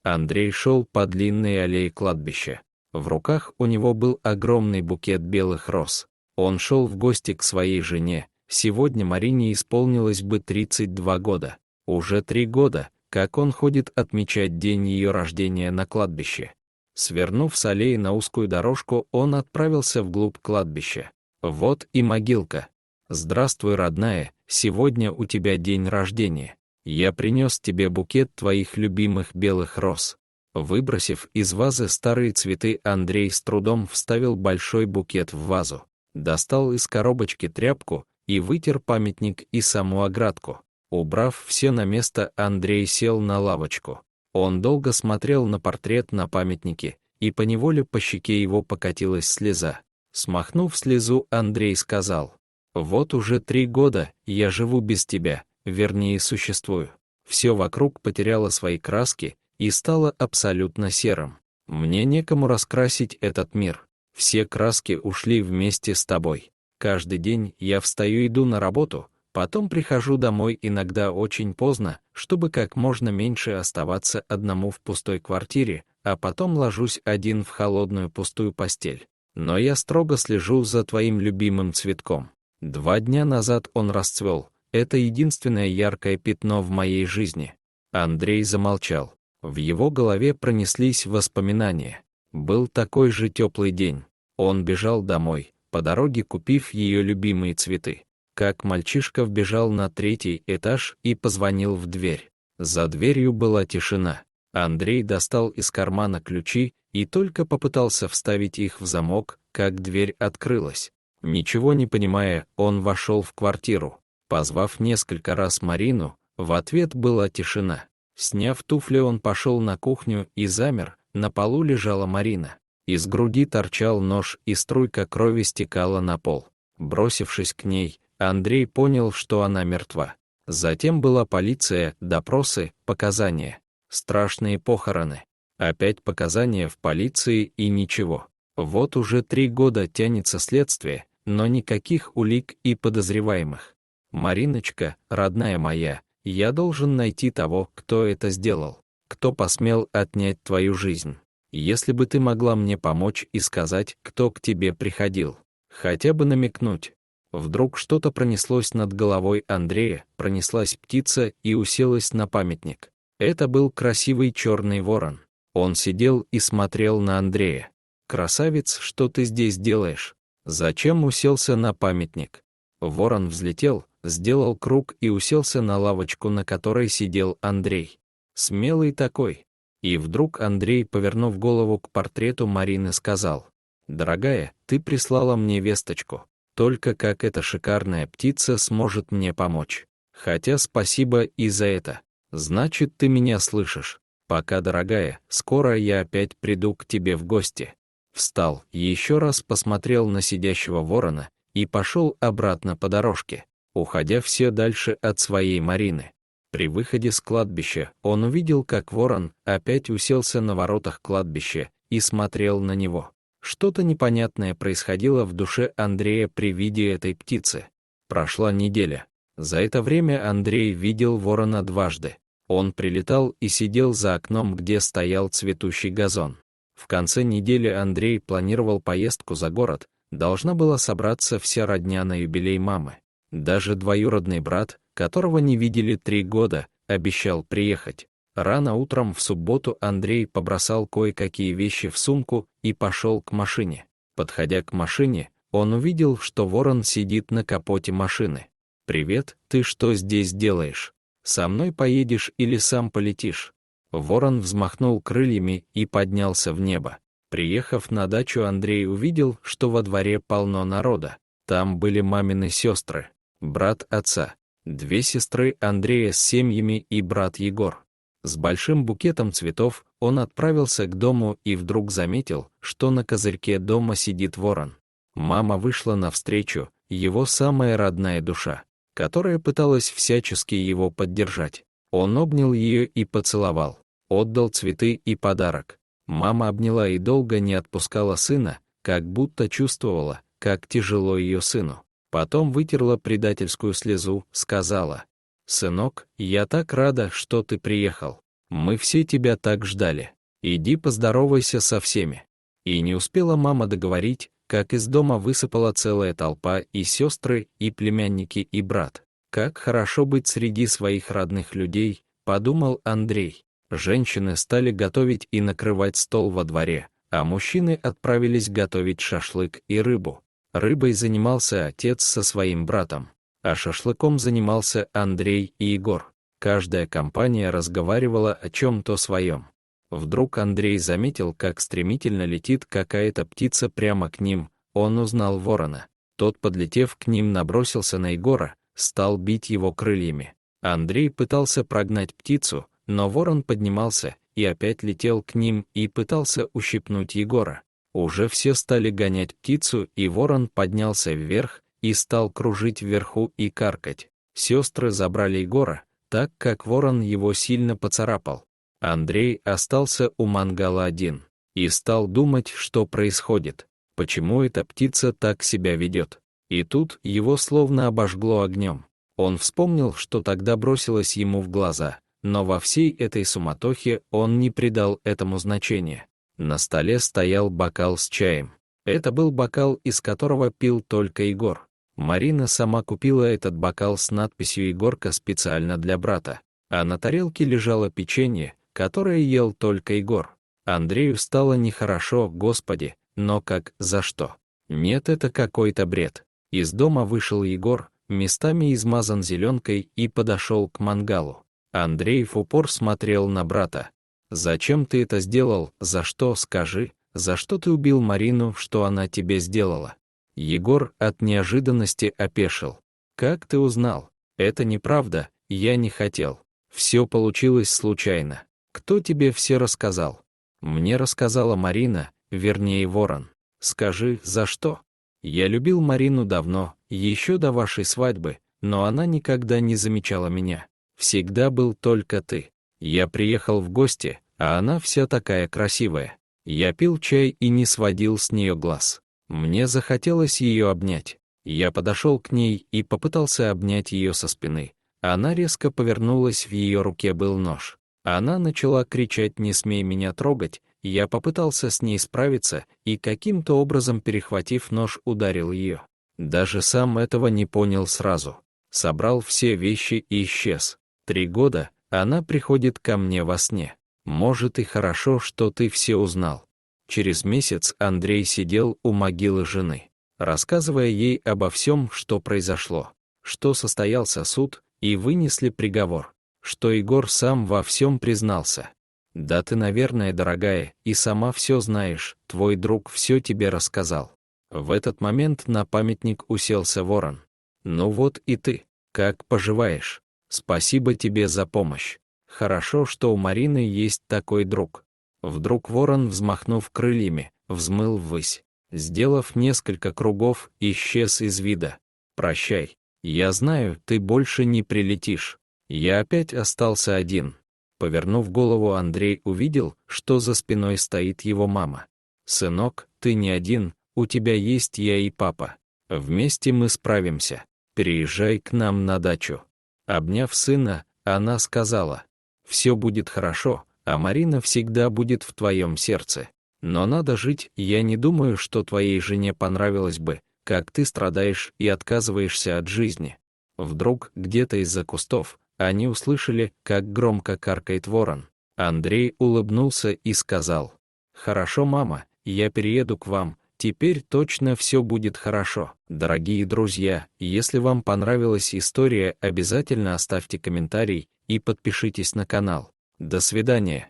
Андрей шел по длинной аллее кладбища. В руках у него был огромный букет белых роз. Он шел в гости к своей жене. Сегодня Марине исполнилось бы 32 года. Уже 3 года, как он ходит отмечать день ее рождения на кладбище. Свернув с аллеи на узкую дорожку, он отправился вглубь кладбища. Вот и могилка. «Здравствуй, родная, сегодня у тебя день рождения. Я принес тебе букет твоих любимых белых роз». Выбросив из вазы старые цветы, Андрей с трудом вставил большой букет в вазу, достал из коробочки тряпку и вытер памятник и саму оградку. Убрав все на место, Андрей сел на лавочку. Он долго смотрел на портрет на памятнике, и поневоле по щеке его покатилась слеза. Смахнув слезу, Андрей сказал: «Вот уже 3 года я живу без тебя, вернее, существую. Все вокруг потеряло свои краски и стало абсолютно серым. Мне некому раскрасить этот мир. Все краски ушли вместе с тобой. Каждый день я встаю и иду на работу, потом прихожу домой иногда очень поздно, чтобы как можно меньше оставаться одному в пустой квартире, а потом ложусь один в холодную пустую постель. Но я строго слежу за твоим любимым цветком. 2 дня назад он расцвел. Это единственное яркое пятно в моей жизни». Андрей замолчал. В его голове пронеслись воспоминания. Был такой же теплый день. Он бежал домой, по дороге купив ее любимые цветы. Как мальчишка вбежал на 3-й этаж и позвонил в дверь. За дверью была тишина. Андрей достал из кармана ключи и только попытался вставить их в замок, как дверь открылась. Ничего не понимая, он вошел в квартиру. Позвав несколько раз Марину, в ответ была тишина. Сняв туфли, он пошел на кухню и замер. На полу лежала Марина. Из груди торчал нож, и струйка крови стекала на пол. Бросившись к ней, Андрей понял, что она мертва. Затем была полиция, допросы, показания. Страшные похороны. Опять показания в полиции и ничего. Вот уже 3 года тянется следствие, но никаких улик и подозреваемых. «Мариночка, родная моя, я должен найти того, кто это сделал, кто посмел отнять твою жизнь. Если бы ты могла мне помочь и сказать, кто к тебе приходил, хотя бы намекнуть». Вдруг что-то пронеслось над головой Андрея, пронеслась птица и уселась на памятник. Это был красивый черный ворон. Он сидел и смотрел на Андрея. «Красавец, что ты здесь делаешь? Зачем уселся на памятник?» Ворон взлетел, сделал круг и уселся на лавочку, на которой сидел Андрей. Смелый такой. И вдруг Андрей, повернув голову к портрету Марины, сказал: «Дорогая, ты прислала мне весточку. Только как эта шикарная птица сможет мне помочь. Хотя спасибо и за это. Значит, ты меня слышишь. Пока, дорогая, скоро я опять приду к тебе в гости». Встал, еще раз посмотрел на сидящего ворона и пошел обратно по дорожке, уходя все дальше от своей Марины. При выходе с кладбища он увидел, как ворон опять уселся на воротах кладбища и смотрел на него. Что-то непонятное происходило в душе Андрея при виде этой птицы. Прошла неделя. За это время Андрей видел ворона дважды. Он прилетал и сидел за окном, где стоял цветущий газон. В конце недели Андрей планировал поездку за город. Должна была собраться вся родня на юбилей мамы. Даже двоюродный брат, которого не видели 3 года, обещал приехать. Рано утром в субботу Андрей побросал кое-какие вещи в сумку и пошел к машине. Подходя к машине, он увидел, что ворон сидит на капоте машины. «Привет, ты что здесь делаешь? Со мной поедешь или сам полетишь?» Ворон взмахнул крыльями и поднялся в небо. Приехав на дачу, Андрей увидел, что во дворе полно народа. Там были мамины сестры, брат отца, 2 сестры Андрея с семьями и брат Егор. С большим букетом цветов он отправился к дому и вдруг заметил, что на козырьке дома сидит ворон. Мама вышла навстречу, его самая родная душа, которая пыталась всячески его поддержать. Он обнял ее и поцеловал, отдал цветы и подарок. Мама обняла и долго не отпускала сына, как будто чувствовала, как тяжело ее сыну. Потом вытерла предательскую слезу, сказала: «Сынок, я так рада, что ты приехал. Мы все тебя так ждали. Иди поздоровайся со всеми». И не успела мама договорить, как из дома высыпала целая толпа, и сестры, и племянники, и брат. «Как хорошо быть среди своих родных людей», — подумал Андрей. Женщины стали готовить и накрывать стол во дворе, а мужчины отправились готовить шашлык и рыбу. Рыбой занимался отец со своим братом, а шашлыком занимался Андрей и Егор. Каждая компания разговаривала о чем-то своем. Вдруг Андрей заметил, как стремительно летит какая-то птица прямо к ним. Он узнал ворона. Тот, подлетев к ним, набросился на Егора, стал бить его крыльями. Андрей пытался прогнать птицу, но ворон поднимался и опять летел к ним и пытался ущипнуть Егора. Уже все стали гонять птицу, и ворон поднялся вверх и стал кружить вверху и каркать. Сестры забрали Егора, так как ворон его сильно поцарапал. Андрей остался у мангала один и стал думать, что происходит, почему эта птица так себя ведет. И тут его словно обожгло огнем. Он вспомнил, что тогда бросилось ему в глаза, но во всей этой суматохе он не придал этому значения. На столе стоял бокал с чаем. Это был бокал, из которого пил только Егор. Марина сама купила этот бокал с надписью «Егорка» специально для брата, а на тарелке лежало печенье, которое ел только Егор. Андрею стало нехорошо, господи, но как, за что? Нет, это какой-то бред. Из дома вышел Егор, местами измазан зеленкой, и подошел к мангалу. Андрей в упор смотрел на брата. «Зачем ты это сделал? За что, скажи? За что ты убил Марину, что она тебе сделала?» Егор от неожиданности опешил. «Как ты узнал? Это неправда, я не хотел. Все получилось случайно. Кто тебе все рассказал?» «Мне рассказала Марина, вернее Ворон. Скажи, за что?» «Я любил Марину давно, еще до вашей свадьбы, но она никогда не замечала меня. Всегда был только ты. Я приехал в гости, а она вся такая красивая. Я пил чай и не сводил с нее глаз. Мне захотелось ее обнять. Я подошел к ней и попытался обнять ее со спины. Она резко повернулась, в ее руке был нож. Она начала кричать: «Не смей меня трогать!» Я попытался с ней справиться и каким-то образом, перехватив нож, ударил ее. Даже сам этого не понял сразу. Собрал все вещи и исчез. 3 года она приходит ко мне во сне. Может, и хорошо, что ты все узнал. Через месяц Андрей сидел у могилы жены, рассказывая ей обо всем, что произошло, что состоялся суд, и вынесли приговор, что Егор сам во всем признался. «Да ты, наверное, дорогая, и сама все знаешь, твой друг все тебе рассказал». В этот момент на памятник уселся ворон. «Ну вот и ты, как поживаешь? Спасибо тебе за помощь. Хорошо, что у Марины есть такой друг». Вдруг ворон, взмахнув крыльями, взмыл ввысь. Сделав несколько кругов, исчез из вида. «Прощай. Я знаю, ты больше не прилетишь». Я опять остался один. Повернув голову, Андрей увидел, что за спиной стоит его мама. «Сынок, ты не один, у тебя есть я и папа. Вместе мы справимся. Переезжай к нам на дачу». Обняв сына, она сказала: «Все будет хорошо, а Марина всегда будет в твоем сердце. Но надо жить, я не думаю, что твоей жене понравилось бы, как ты страдаешь и отказываешься от жизни». Вдруг, где-то из-за кустов, они услышали, как громко каркает ворон. Андрей улыбнулся и сказал: «Хорошо, мама, я перееду к вам, теперь точно все будет хорошо». Дорогие друзья, если вам понравилась история, обязательно оставьте комментарий и подпишитесь на канал. До свидания.